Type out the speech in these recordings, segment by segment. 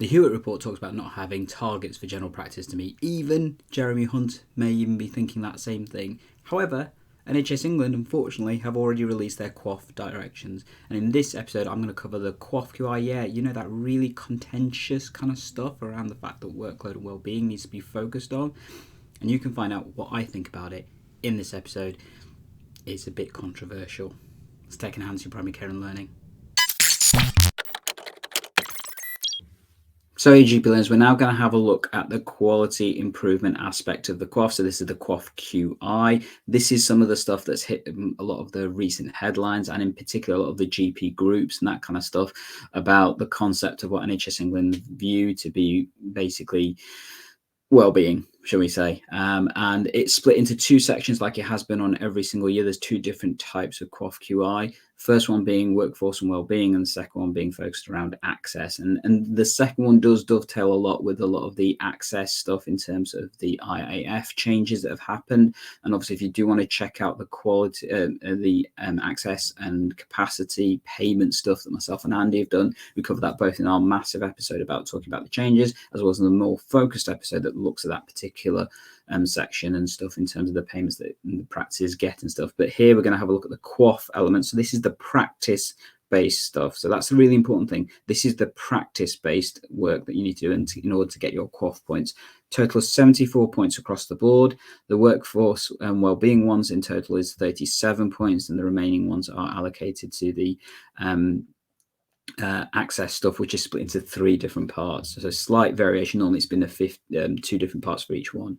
The Hewitt report talks about not having targets for general practice to meet. Even Jeremy Hunt may even be thinking that same thing. However, NHS England, unfortunately, have already released their QoF directions. And in this episode, I'm going to cover the QoF QI. Yeah, you know, that really contentious kind of stuff around the fact that workload and well-being needs to be focused on. And you can find out what I think about it in this episode. It's a bit controversial. Let's take enhance your primary care and learning. So AGP learners, we're now going to have a look at the quality improvement aspect of the QoF. So this is the QoF QI. This is some of the stuff that's hit a lot of the recent headlines, and in particular a lot of the GP groups and that kind of stuff about the concept of what NHS England view to be basically well-being, shall we say, and it's split into two sections like it has been on every single year. There's two different types of QoF QI. First one being workforce and well-being, and the second one being focused around access. And the second one does dovetail a lot with a lot of the access stuff in terms of the IAF changes that have happened. And obviously, if you do want to check out the quality, the access and capacity payment stuff that myself and Andy have done, we cover that both in our massive episode about talking about the changes, as well as in the more focused episode that looks at that particular section and stuff in terms of the payments that the practices get and stuff. But here we're going to have a look at the QoF element. So this is the practice-based stuff. So that's a really important thing. This is the practice-based work that you need to do in order to get your QoF points. Total of 74 points across the board. The workforce and well-being ones in total is 37 points, and the remaining ones are allocated to the access stuff, which is split into three different parts. So slight variation. Normally it's been two different parts for each one.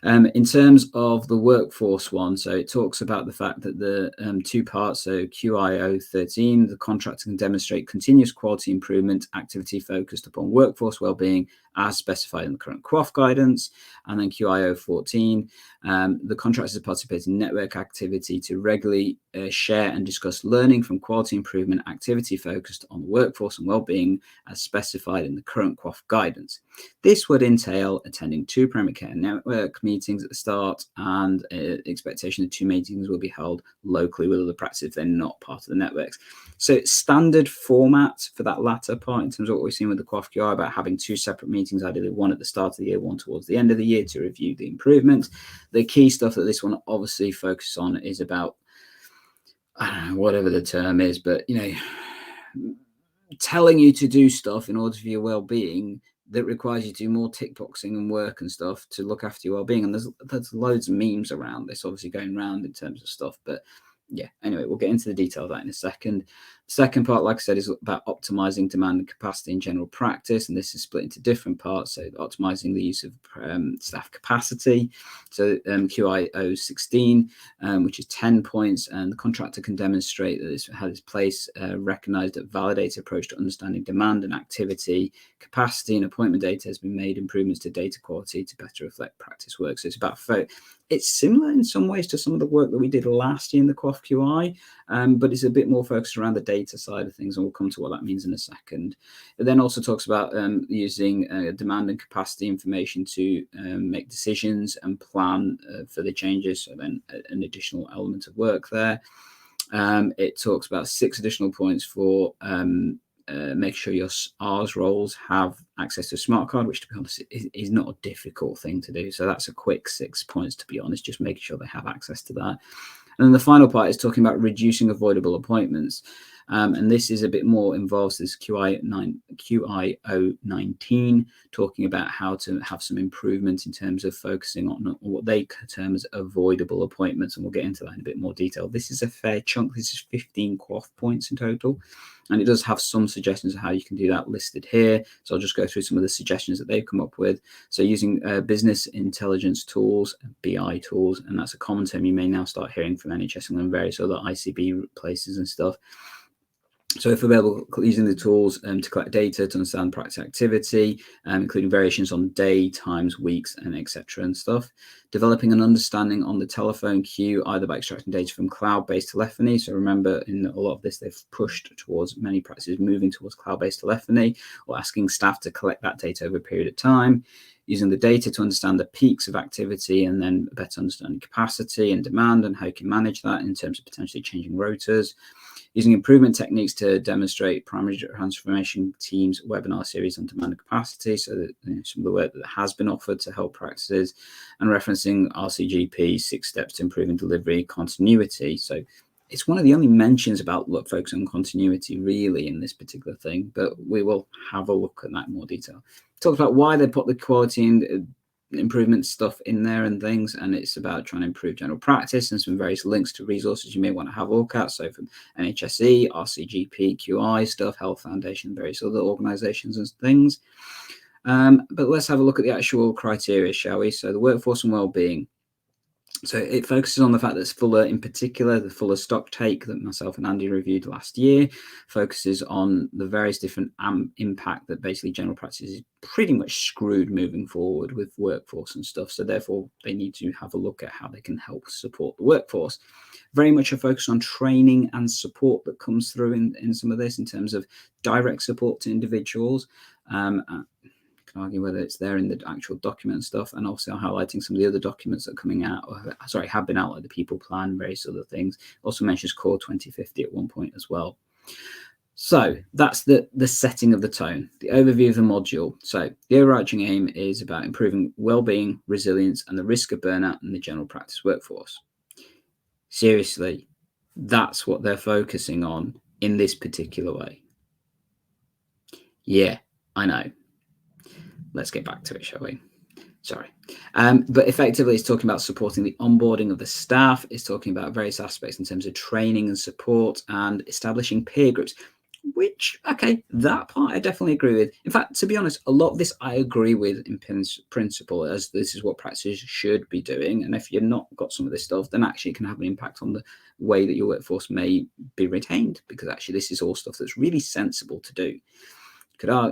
In terms of the workforce one, so it talks about the fact that the two parts, so QIO 13, the contractor can demonstrate continuous quality improvement activity focused upon workforce well-being as specified in the current QoF guidance. And then QIO 14, the contractors participate in network activity to regularly share and discuss learning from quality improvement activity focused on workforce and well-being as specified in the current QoF guidance. This would entail attending 2 primary care network meetings at the start, and expectation that 2 meetings will be held locally with other practices if they're not part of the networks. So standard format for that latter part in terms of what we've seen with the QoF QI about having 2 separate meetings, ideally one at the start of the year, one towards the end of the year to review the improvements. The key stuff that this one obviously focuses on is about, I don't know, whatever the term is, but, you know, telling you to do stuff in order for your well-being that requires you to do more tick boxing and work and stuff to look after your well-being. And there's loads of memes around this, obviously going around in terms of stuff. But yeah, anyway, we'll get into the detail of that in a second. The second part, like I said, is about optimizing demand and capacity in general practice. And this is split into different parts. So optimizing the use of staff capacity. So QIO 16, which is 10 points. And the contractor can demonstrate that this has its place, recognized that validated approach to understanding demand and activity, capacity and appointment data has been made improvements to data quality to better reflect practice work. So it's about it's similar in some ways to some of the work that we did last year in the QoF QI, but it's a bit more focused around the data side of things, and we'll come to what that means in a second. It then also talks about using demand and capacity information to make decisions and plan for the changes, so then an additional element of work there. It talks about 6 additional points for make sure your R's roles have access to a smart card, which, to be honest, is not a difficult thing to do. So that's a quick 6 points, to be honest, just making sure they have access to that. And then the final part is talking about reducing avoidable appointments. And this is a bit more involved. This QIO 19, talking about how to have some improvement in terms of focusing on what they term as avoidable appointments. And we'll get into that in a bit more detail. This is a fair chunk. This is 15 QoF points in total. And it does have some suggestions of how you can do that listed here. So I'll just go through some of the suggestions that they've come up with. So using business intelligence tools, BI tools, and that's a common term you may now start hearing from NHS England and various other ICB places and stuff. So if available, using the tools to collect data to understand practice activity, including variations on day, times, weeks, and etc. and stuff. Developing an understanding on the telephone queue, either by extracting data from cloud-based telephony. So remember, in a lot of this, they've pushed towards many practices moving towards cloud-based telephony, or asking staff to collect that data over a period of time. Using the data to understand the peaks of activity and then better understanding capacity and demand and how you can manage that in terms of potentially changing rotas. using improvement techniques to demonstrate primary transformation teams' webinar series on demand and capacity, so that some of the work that has been offered to help practices, and referencing RCGP 6 steps to improving delivery continuity. So it's one of the only mentions about focus on continuity really in this particular thing, but we will have a look at that in more detail. Talks about why they put the quality and improvement stuff in there and things, and it's about trying to improve general practice and some various links to resources you may want to have a look at. So from NHSE, RCGP, QI stuff, Health Foundation, various other organizations and things. But let's have a look at the actual criteria, shall we? So the workforce and well-being. So it focuses on the fact that Fuller, in particular, the Fuller stock take that myself and Andy reviewed last year, focuses on the various different impact that basically general practice is pretty much screwed moving forward with workforce and stuff. So therefore, they need to have a look at how they can help support the workforce. Very much a focus on training and support that comes through in some of this in terms of direct support to individuals. Can argue whether it's there in the actual document and stuff, and also highlighting some of the other documents that are coming out, or sorry, have been out, like the people plan, various other things. Also mentions Core 2050 at one point as well. So that's the setting of the tone, the overview of the module. So the overarching aim is about improving well-being, resilience, and the risk of burnout in the general practice workforce. Seriously, that's what they're focusing on in this particular way. Yeah, I know. Let's get back to it, shall we? Sorry. But effectively, it's talking about supporting the onboarding of the staff. It's talking about various aspects in terms of training and support and establishing peer groups, which, okay, that part I definitely agree with. In fact, to be honest, a lot of this I agree with in principle, as this is what practices should be doing. And if you've not got some of this stuff, then actually it can have an impact on the way that your workforce may be retained, because actually this is all stuff that's really sensible to do.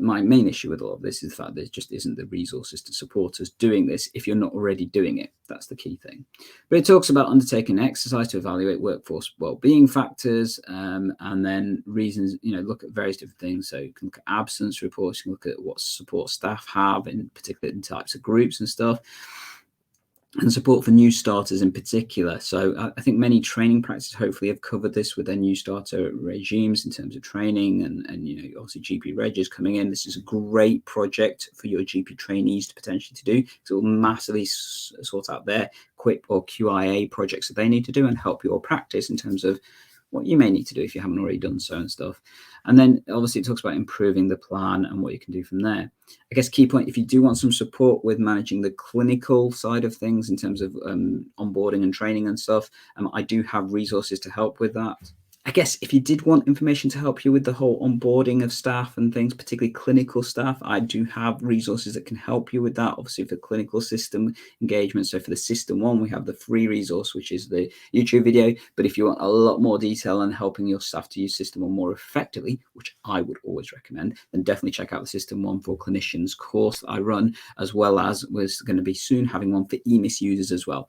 My main issue with all of this is the fact there just isn't the resources to support us doing this if you're not already doing it. That's the key thing. But it talks about undertaking exercise to evaluate workforce well-being factors, and then reasons, look at various different things. So you can look at absence reports, you can look at what support staff have in particular types of groups and stuff, and support for new starters in particular. So I think many training practices hopefully have covered this with their new starter regimes in terms of training, and obviously GP Reg is coming in. This is a great project for your GP trainees to potentially to do. So it will massively sort out their QIP or QIA projects that they need to do and help your practice in terms of what you may need to do if you haven't already done so and stuff. And then obviously it talks about improving the plan and what you can do from there. I guess key point, if you do want some support with managing the clinical side of things in terms of onboarding and training and stuff, I do have resources to help with that. I guess if you did want information to help you with the whole onboarding of staff and things, particularly clinical staff, I do have resources that can help you with that. Obviously for clinical system engagement. So for the system one, we have the free resource, which is the YouTube video. But if you want a lot more detail on helping your staff to use system one more effectively, which I would always recommend, then definitely check out the system one for clinicians course that I run, as well as we're going to be soon having one for EMIS users as well.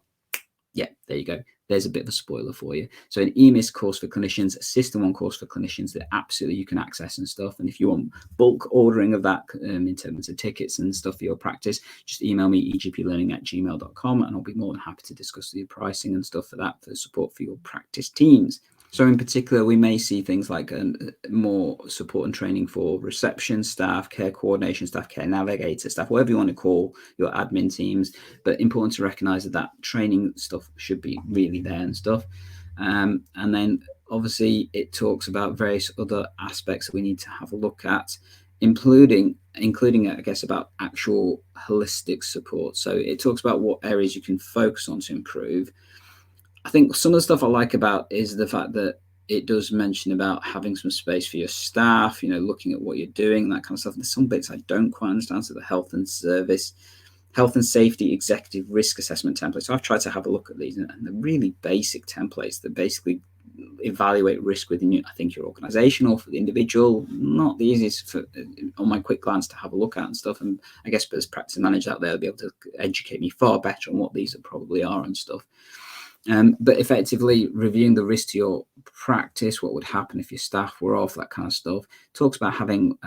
Yeah, there you go. There's a bit of a spoiler for you. So an EMIS course for clinicians, a System 1 course for clinicians that absolutely you can access and stuff. And if you want bulk ordering of that in terms of tickets and stuff for your practice, just email me egplearning@gmail.com, and I'll be more than happy to discuss the pricing and stuff for that, for support for your practice teams. So in particular, we may see things like more support and training for reception staff, care coordination staff, care navigator staff, whatever you want to call your admin teams. But important to recognize that training stuff should be really there and stuff. And then obviously it talks about various other aspects that we need to have a look at, including I guess, about actual holistic support. So it talks about what areas you can focus on to improve. I think some of the stuff I like about is the fact that it does mention about having some space for your staff, looking at what you're doing, that kind of stuff. There's some bits I don't quite understand. So the health and safety executive risk assessment templates. So I've tried to have a look at these, and they're really basic templates that basically evaluate risk within your organization or for the individual. Not the easiest on my quick glance to have a look at and stuff. And I guess as practice managers out there, they'll be able to educate me far better on what these probably are and stuff. But effectively reviewing the risk to your practice, what would happen if your staff were off, that kind of stuff. Talks about having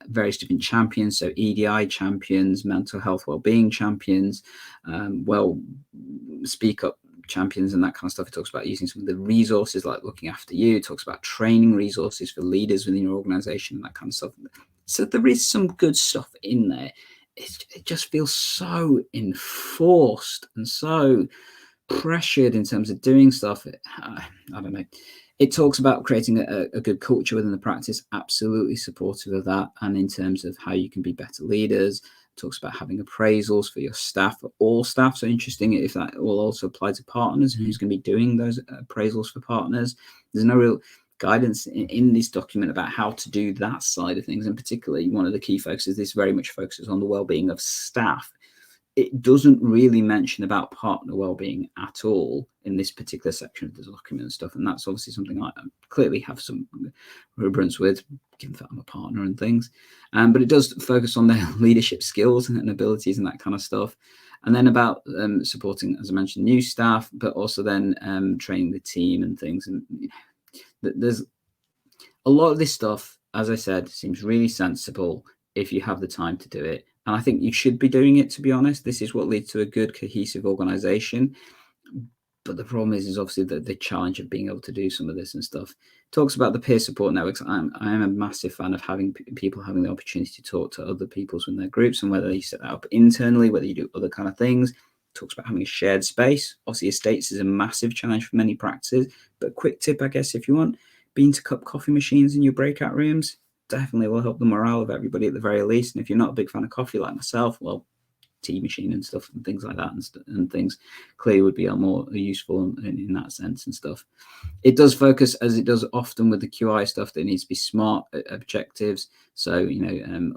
various different champions, so EDI champions, mental health wellbeing champions, speak up champions and that kind of stuff. It talks about using some of the resources like looking after you. It talks about training resources for leaders within your organization and that kind of stuff. So there is some good stuff in there. It just feels so enforced and so pressured in terms of doing stuff. I don't know. It talks about creating a good culture within the practice. Absolutely supportive of that. And in terms of how you can be better leaders, it talks about having appraisals for your staff, for all staff. So interesting if that will also apply to partners and who's going to be doing those appraisals for partners. There's no real guidance in this document about how to do that side of things. And particularly one of the key focuses, this very much focuses on the well-being of staff. It doesn't really mention about partner well-being at all in this particular section of the document and stuff. And that's obviously something I clearly have some reverence with, given that I'm a partner and things. But it does focus on their leadership skills and abilities and that kind of stuff. And then about supporting, as I mentioned, new staff, but also then training the team and things. And there's a lot of this stuff, as I said, seems really sensible if you have the time to do it. And I think you should be doing it, to be honest. This is what leads to a good, cohesive organization. But the problem is obviously the challenge of being able to do some of this and stuff. It talks about the peer support networks. I am a massive fan of having people having the opportunity to talk to other people in their groups, and whether you set that up internally, whether you do other kind of things. It talks about having a shared space. Obviously, estates is a massive challenge for many practices. But a quick tip, I guess, if you want, bean to cup coffee machines in your breakout rooms definitely will help the morale of everybody at the very least. And if you're not a big fan of coffee like myself, well, tea machine and stuff and things like that and things clearly would be more useful in that sense and stuff. It does focus, as it does often with the QI stuff, that it needs to be smart objectives. So,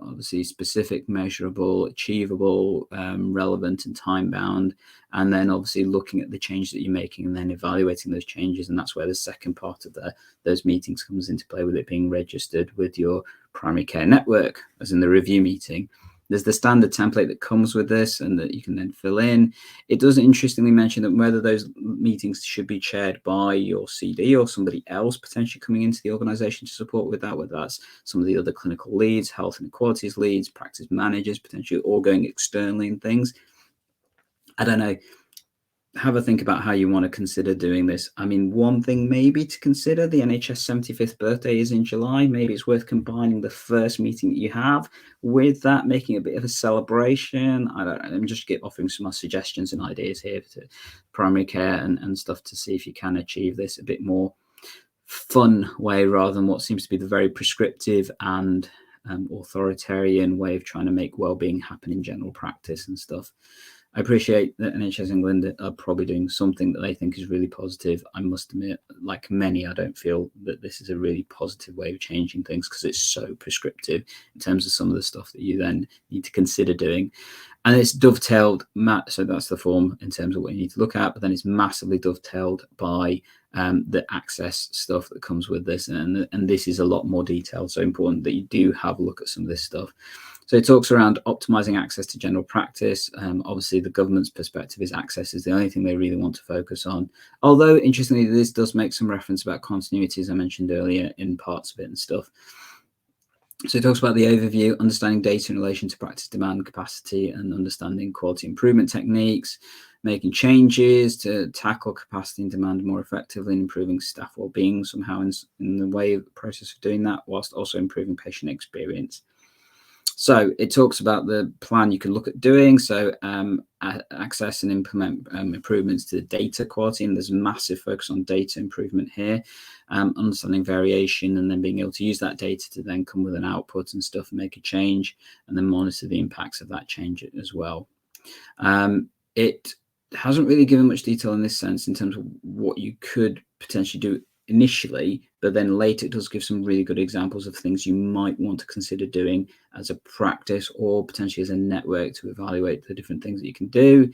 obviously specific, measurable, achievable, relevant and time bound. And then obviously looking at the changes that you're making and then evaluating those changes. And that's where the second part of those meetings comes into play, with it being registered with your primary care network, as in the review meeting. There's the standard template that comes with this and that you can then fill in. It does interestingly mention that whether those meetings should be chaired by your CD or somebody else potentially coming into the organization to support with that, whether that's some of the other clinical leads, health and equalities leads, practice managers, potentially all going externally and things. I don't know. Have a think about how you want to consider doing this. I mean, one thing maybe to consider, the NHS 75th birthday is in July. Maybe it's worth combining the first meeting that you have with that, making a bit of a celebration. I don't know. I'm just offering some more suggestions and ideas here to primary care and stuff to see if you can achieve this a bit more fun way rather than what seems to be the very prescriptive and authoritarian way of trying to make well-being happen in general practice and stuff. I appreciate that NHS England are probably doing something that they think is really positive. I must admit, like many, I don't feel that this is a really positive way of changing things, because it's so prescriptive in terms of some of the stuff that you then need to consider doing. And it's dovetailed, so that's the form in terms of what you need to look at, but then it's massively dovetailed by the access stuff that comes with this. And this is a lot more detailed, so important that you do have a look at some of this stuff. So it talks around optimizing access to general practice. Obviously, the government's perspective is access is the only thing they really want to focus on. Although, interestingly, this does make some reference about continuity, as I mentioned earlier, in parts of it and stuff. So it talks about the overview, understanding data in relation to practice demand, capacity, and understanding quality improvement techniques, making changes to tackle capacity and demand more effectively, and improving staff well-being somehow in the way of the process of doing that, whilst also improving patient experience. So it talks about the plan you can look at doing. So access and implement improvements to the data quality. And there's a massive focus on data improvement here, understanding variation, and then being able to use that data to then come with an output and stuff and make a change, and then monitor the impacts of that change as well. It hasn't really given much detail in this sense in terms of what you could potentially do initially, but then later it does give some really good examples of things you might want to consider doing as a practice or potentially as a network to evaluate the different things that you can do.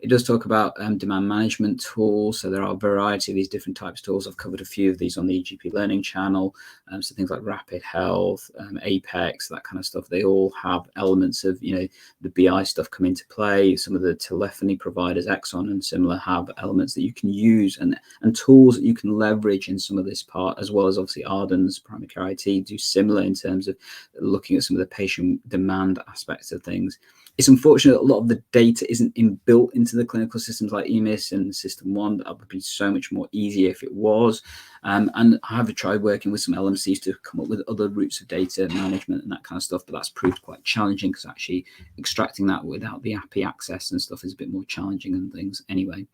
It does talk about demand management tools. So there are a variety of these different types of tools. I've covered a few of these on the EGP Learning channel. So things like Rapid Health, Apex, that kind of stuff. They all have elements of, the BI stuff come into play. Some of the telephony providers, Exxon and similar, have elements that you can use and tools that you can leverage in some of this part, as well as obviously Arden's primary care IT, do similar in terms of looking at some of the patient demand aspects of things. It's unfortunate that a lot of the data isn't built into the clinical systems like EMIS and System 1. That would be so much more easier if it was. And I have tried working with some LMCs to come up with other routes of data management and that kind of stuff, but that's proved quite challenging because actually extracting that without the API access and stuff is a bit more challenging and things anyway.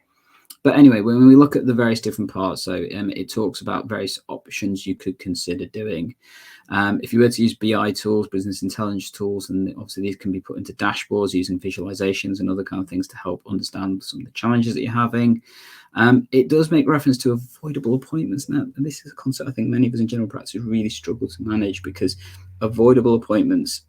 But anyway, when we look at the various different parts, so it talks about various options you could consider doing. If you were to use BI tools, business intelligence tools, and obviously these can be put into dashboards using visualizations and other kind of things to help understand some of the challenges that you're having. It does make reference to avoidable appointments. Now, and this is a concept I think many of us in general practice really struggle to manage, because avoidable appointments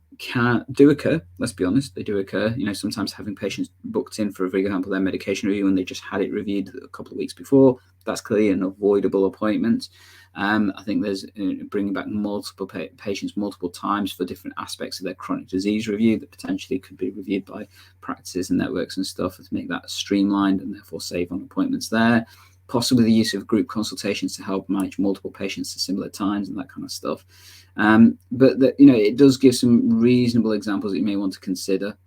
do occur. Let's be honest, they do occur. Sometimes having patients booked in for example, their medication review and they just had it reviewed a couple of weeks before, that's clearly an avoidable appointment. I think there's bringing back multiple patients multiple times for different aspects of their chronic disease review that potentially could be reviewed by practices and networks and stuff to make that streamlined and therefore save on appointments there. Possibly the use of group consultations to help manage multiple patients at similar times and that kind of stuff. But it does give some reasonable examples that you may want to consider.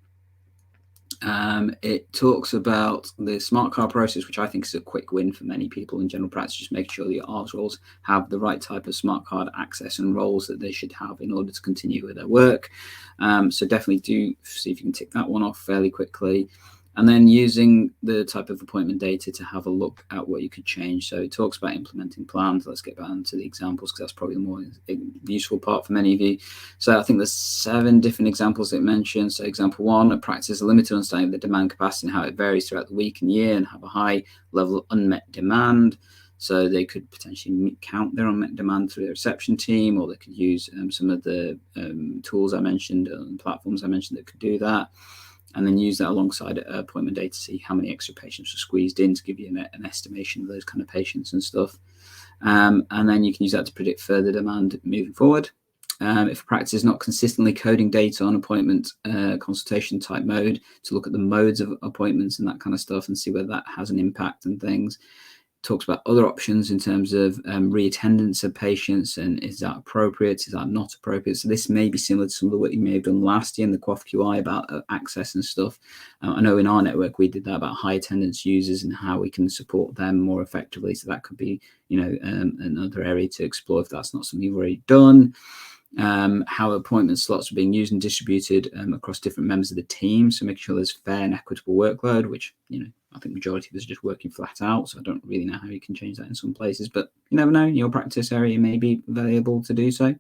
It talks about the smart card process, which I think is a quick win for many people in general practice, just making sure that your ARS roles have the right type of smart card access and roles that they should have in order to continue with their work. So definitely do see if you can tick that one off fairly quickly. And then using the type of appointment data to have a look at what you could change. So it talks about implementing plans. Let's get back into the examples because that's probably the more useful part for many of you. So I think there's 7 different examples it mentions. So example 1, a practice has a limited understanding of the demand capacity and how it varies throughout the week and year and have a high level of unmet demand. So they could potentially count their unmet demand through their reception team, or they could use some of the tools I mentioned and platforms I mentioned that could do that. And then use that alongside appointment data to see how many extra patients are squeezed in to give you an estimation of those kind of patients and stuff. And then you can use that to predict further demand moving forward. If a practice is not consistently coding data on appointment consultation type mode, to look at the modes of appointments and that kind of stuff and see whether that has an impact and things. Talks about other options in terms of reattendance of patients and is that appropriate, is that not appropriate. So this may be similar to some of the work you may have done last year in the QoF QI about access and stuff. I know in our network we did that about high attendance users and how we can support them more effectively. So that could be another area to explore if that's not something you've already done. How appointment slots are being used and distributed across different members of the team. So making sure there's fair and equitable workload, which, I think majority of us are just working flat out. So I don't really know how you can change that in some places, but you never know, in your practice area may be valuable to do so.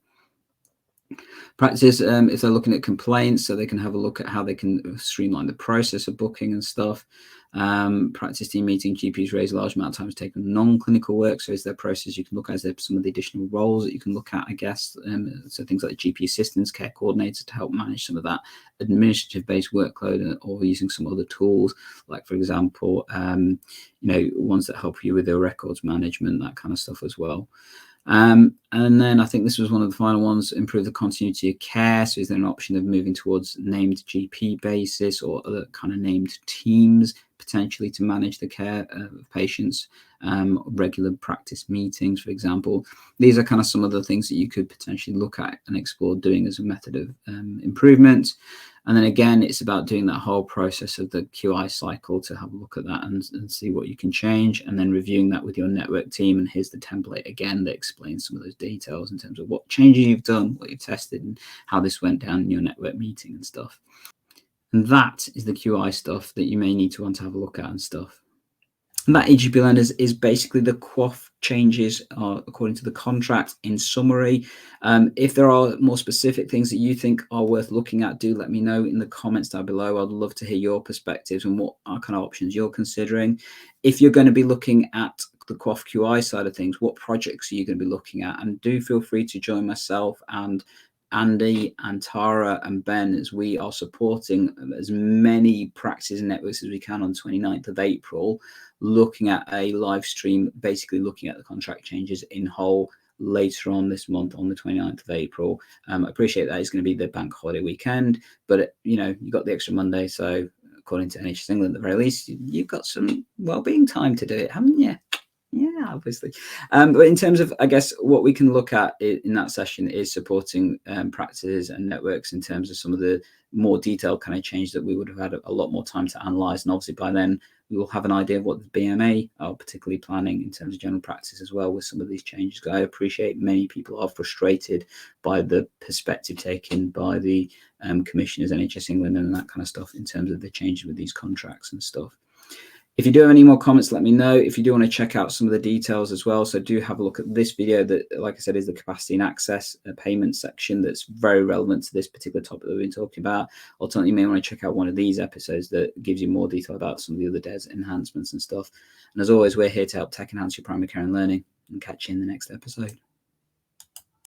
Practice, if they're looking at complaints, so they can have a look at how they can streamline the process of booking and stuff. Practice team meeting, GPs raise a large amount of time to take on non-clinical work. So is there a process you can look at? Is there some of the additional roles that you can look at, I guess? So things like GP assistants, care coordinators to help manage some of that administrative-based workload, or using some other tools, like, for example, ones that help you with the records management, that kind of stuff as well. And then I think this was one of the final ones, improve the continuity of care. So is there an option of moving towards named GP basis or other kind of named teams potentially to manage the care of patients, regular practice meetings, for example. These are kind of some of the things that you could potentially look at and explore doing as a method of improvement. And then again, it's about doing that whole process of the QI cycle to have a look at that and see what you can change, and then reviewing that with your network team. And here's the template again that explains some of those details in terms of what changes you've done, what you've tested, and how this went down in your network meeting and stuff. And that is the QI stuff that you may need to want to have a look at and stuff. And that EGP learn is basically the QoF changes according to the contract in summary. If there are more specific things that you think are worth looking at, do let me know in the comments down below. I'd love to hear your perspectives and what kind of options you're considering. If you're going to be looking at the QoF QI side of things, what projects are you going to be looking at? And do feel free to join myself and Andy and Tara and Ben as we are supporting as many practices and networks as we can on 29th of April, looking at a live stream, basically looking at the contract changes in whole later on this month on the 29th of April. I appreciate that it's going to be the bank holiday weekend, but you got the extra Monday, so according to NHS England at the very least, you've got some wellbeing time to do it, haven't you? Yeah, obviously. But in terms of, I guess, what we can look at in that session is supporting practices and networks in terms of some of the more detailed kind of change that we would have had a lot more time to analyse. And obviously by then we will have an idea of what the BMA are particularly planning in terms of general practice as well with some of these changes. I appreciate many people are frustrated by the perspective taken by the commissioners, NHS England and that kind of stuff in terms of the changes with these contracts and stuff. If you do have any more comments, let me know. If you do want to check out some of the details as well, so do have a look at this video that, like I said, is the capacity and access payment section that's very relevant to this particular topic that we've been talking about. Alternatively, you may want to check out one of these episodes that gives you more detail about some of the other DES enhancements and stuff. And as always, we're here to help tech enhance your primary care and learning, and catch you in the next episode.